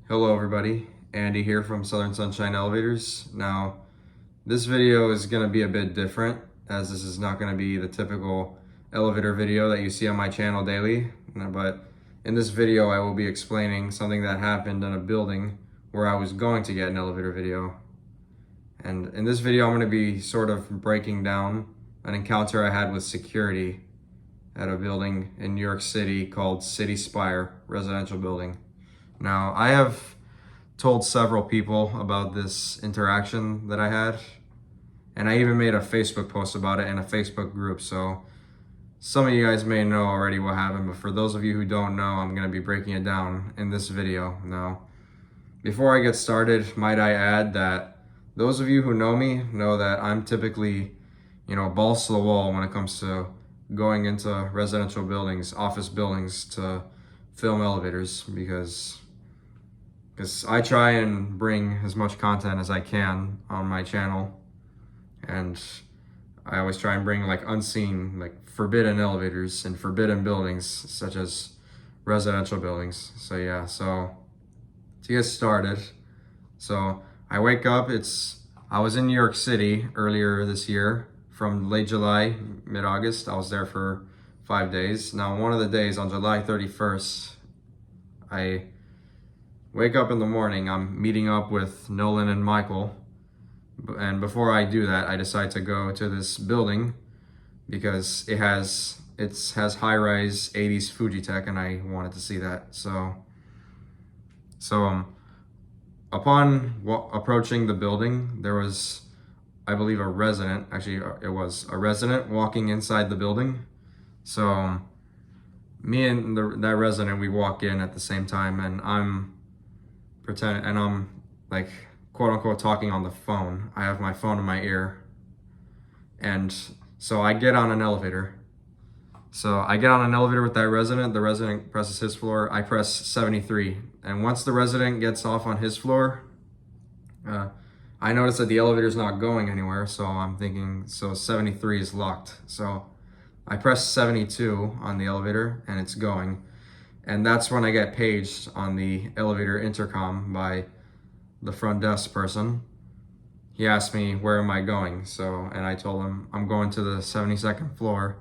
Hello everybody, Andy here from Southern Sunshine Elevators. Now, this video is going to be a bit different as this is not going to be the typical elevator video that you see on my channel daily, but in this video I will be explaining something that happened in a building where I was going to get an elevator video. And in this video I'm going to be sort of breaking down an encounter I had with security at a building in New York City called City Spire residential building. Now, I have told several people about this interaction that I had, and I even made a Facebook post about it in a Facebook group, so some of you guys may know already what happened, but for those of you who don't know, I'm going to be breaking it down in this video. Now, before I get started, might I add that those of you who know me know that I'm typically, balls to the wall when it comes to going into residential buildings, office buildings to film elevators, because I try and bring as much content as I can on my channel, and I always try and bring unseen, forbidden elevators and forbidden buildings such as residential buildings. So yeah, so to get started, so I wake up, I was in New York City earlier this year from late July, mid-August. I was there for 5 days. Now, one of the days on July 31st, I wake up in the morning, I'm meeting up with Nolan and Michael, and before I do that, I decide to go to this building because it has high-rise 80s Fujitech, and I wanted to see that. So upon approaching the building, there was, I believe, a resident. Actually, it was a resident walking inside the building. So me and that resident, we walk in at the same time, and I'm quote unquote talking on the phone. I have my phone in my ear, and so I get on an elevator. So I get on an elevator with that resident. The resident presses his floor. I press 73, and once the resident gets off on his floor, I notice that the elevator's not going anywhere. So I'm thinking, so 73 is locked. So I press 72 on the elevator, and it's going. And that's when I get paged on the elevator intercom by the front desk person. He asked me, where am I going? And I told him, I'm going to the 72nd floor.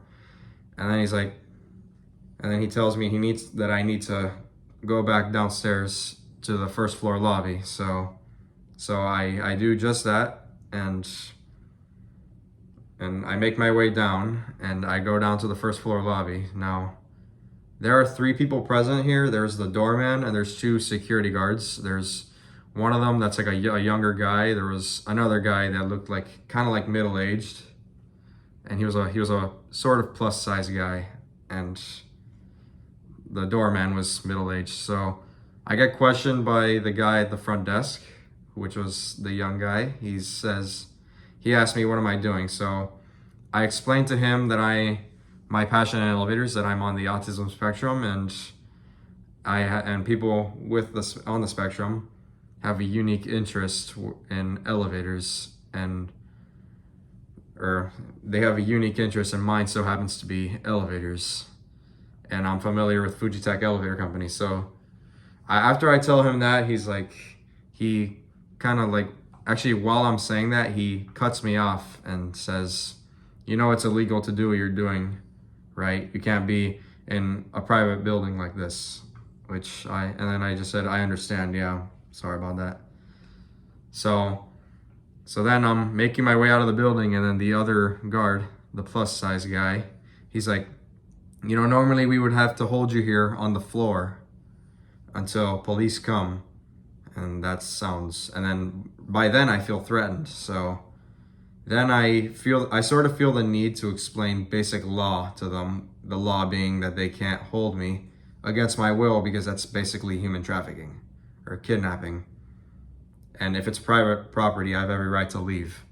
And then he tells me I need to go back downstairs to the first floor lobby. So I do just that, and I make my way down, and I go down to the first floor lobby. Now, there are 3 people present here. There's the doorman, and there's 2 security guards. There's one of them that's a younger guy. There was another guy that looked kind of middle-aged, and he was a sort of plus-size guy, and the doorman was middle-aged. So I get questioned by the guy at the front desk, which was the young guy. He asked me, what am I doing? So I explained to him that my passion in elevators, that I'm on the autism spectrum, and people on the spectrum have a unique interest in elevators, or they have a unique interest, and mine so happens to be elevators, and I'm familiar with Fujitech Elevator Company. So after I tell him that, he kind of actually, while I'm saying that, he cuts me off and says, it's illegal to do what you're doing, right? You can't be in a private building like this, and then I just said, I understand, yeah, sorry about that. So then I'm making my way out of the building, and then the other guard, the plus size guy, he's like, normally we would have to hold you here on the floor until police come, and then by then I feel threatened. So then I sort of feel the need to explain basic law to them, the law being that they can't hold me against my will, because that's basically human trafficking or kidnapping. And if it's private property, I have every right to leave,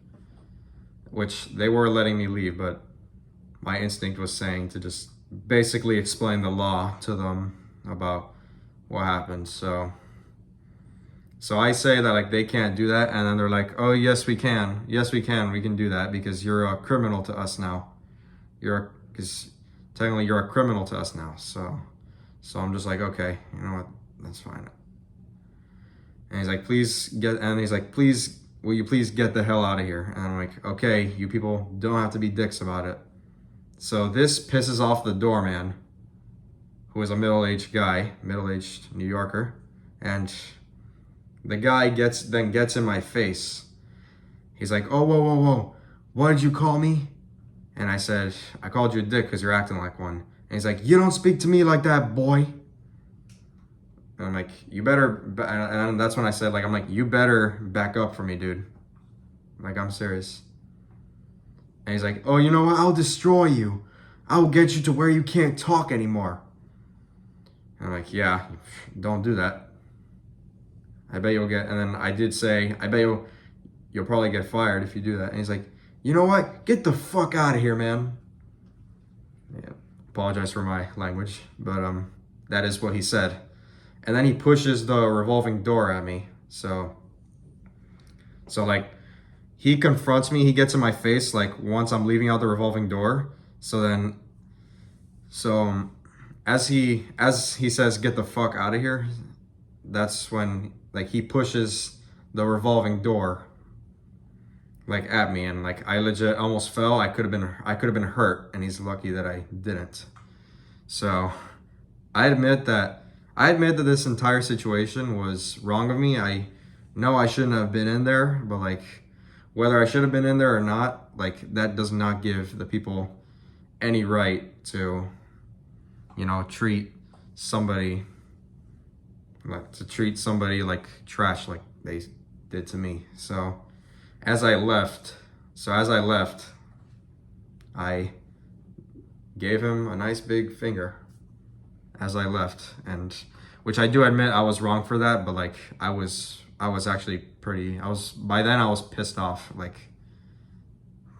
which they were letting me leave, but my instinct was saying to just basically explain the law to them about what happened. So I say that they can't do that, and then they're like, oh, yes we can, we can do that because you're a criminal to us now. Because technically you're a criminal to us now. So I'm just like, okay, you know what, that's fine. And he's like, please get, and he's like, please, will you please get the hell out of here? And I'm like, okay, you people don't have to be dicks about it. So this pisses off the doorman, who is a middle-aged guy, middle-aged New Yorker. And the guy gets in my face. He's like, oh, whoa, whoa, whoa. What did you call me? And I said, I called you a dick because you're acting like one. And he's like, you don't speak to me like that, boy. And I'm like, you better, and that's when I said, like, I'm like, you better back up for me, dude. Like, I'm serious. And he's like, oh, you know what? I'll destroy you. I'll get you to where you can't talk anymore. And I'm like, yeah, don't do that. I bet you'll get, and then I did say, I bet you'll probably get fired if you do that. And he's like, you know what? Get the fuck out of here, man. Yeah, apologize for my language, but that is what he said. And then he pushes the revolving door at me. So like, he confronts me, he gets in my face, like, once I'm leaving out the revolving door. So as he says, get the fuck out of here, that's when, like, he pushes the revolving door, like, at me, and like, I legit almost fell. I could have been hurt, and he's lucky that I didn't. So I admit that this entire situation was wrong of me. I know I shouldn't have been in there, but like, whether I should have been in there or not, like, that does not give the people any right to, you know, treat somebody like trash, like they did to me. So as I left, I gave him a nice big finger as I left, and which I do admit I was wrong for that, but like, I was actually by then I was pissed off. Like,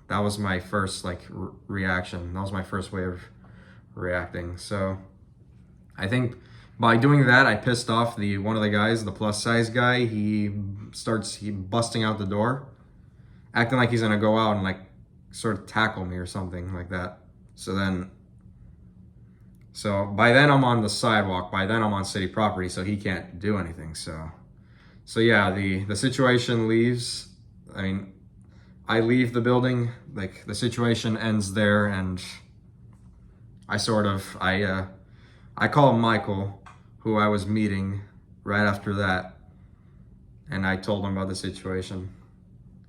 that was my first, like, reaction. That was my first way of reacting. So I think by doing that, I pissed off one of the guys, the plus size guy. He busting out the door, acting like he's gonna go out and like sort of tackle me or something like that. So by then I'm on the sidewalk. By then I'm on city property, so he can't do anything. So yeah, the situation leaves. I mean, I leave the building, like, the situation ends there, and I call Michael, who I was meeting right after that, and I told him about the situation.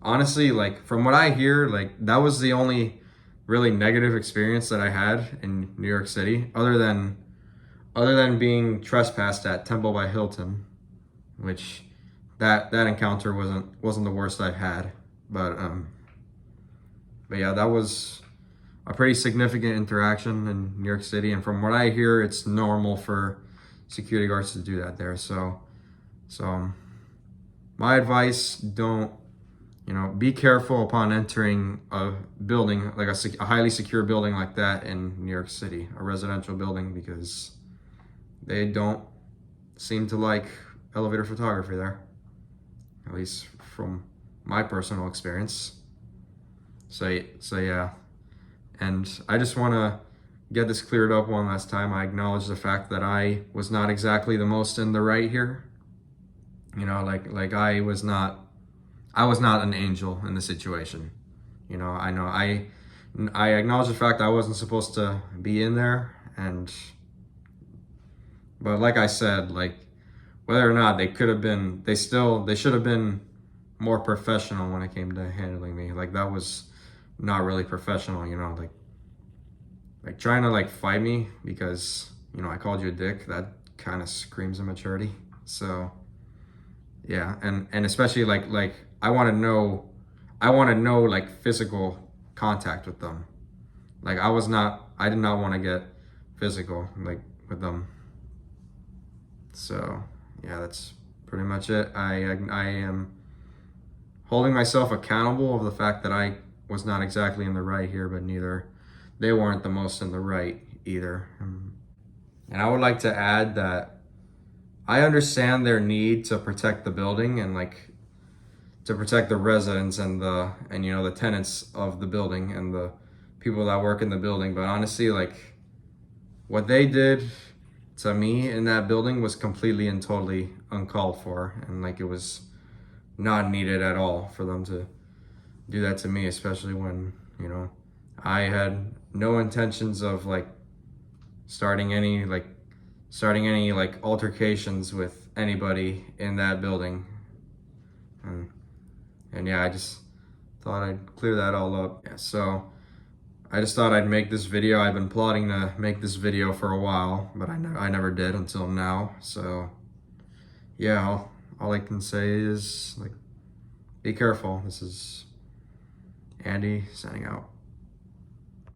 Honestly, like, from what I hear, like, that was the only really negative experience that I had in New York City, other than being trespassed at Temple by Hilton, which that encounter wasn't the worst I've had, but yeah, that was a pretty significant interaction in New York City, and from what I hear, it's normal for security guards to do that there. So my advice, be careful upon entering a building, like a highly secure building like that in New York City, a residential building, because they don't seem to like elevator photography there, at least from my personal experience. So yeah, and I just want to get this cleared up one last time. I acknowledge the fact that I was not exactly the most in the right here. Like I was not an angel in the situation. I know I acknowledge the fact I wasn't supposed to be in there, but like I said, like, whether or not they should have been more professional when it came to handling me. Like, that was not really professional, like trying to like fight me because, I called you a dick. That kind of screams immaturity. So yeah, and especially like I want to know like physical contact with them. Like, I did not want to get physical, like, with them. So yeah, that's pretty much it. I am holding myself accountable of the fact that I was not exactly in the right here, but they weren't the most in the right either. And I would like to add that I understand their need to protect the building and like to protect the residents and the tenants of the building and the people that work in the building. But honestly, like, what they did to me in that building was completely and totally uncalled for, and like it was not needed at all for them to do that to me, especially when, you know, I had no intentions of like starting any altercations with anybody in that building. And yeah, I just thought I'd clear that all up. Yeah, so I just thought I'd make this video. I've been plotting to make this video for a while, but I never did until now. So yeah, all I can say is, like, be careful. This is Andy signing out.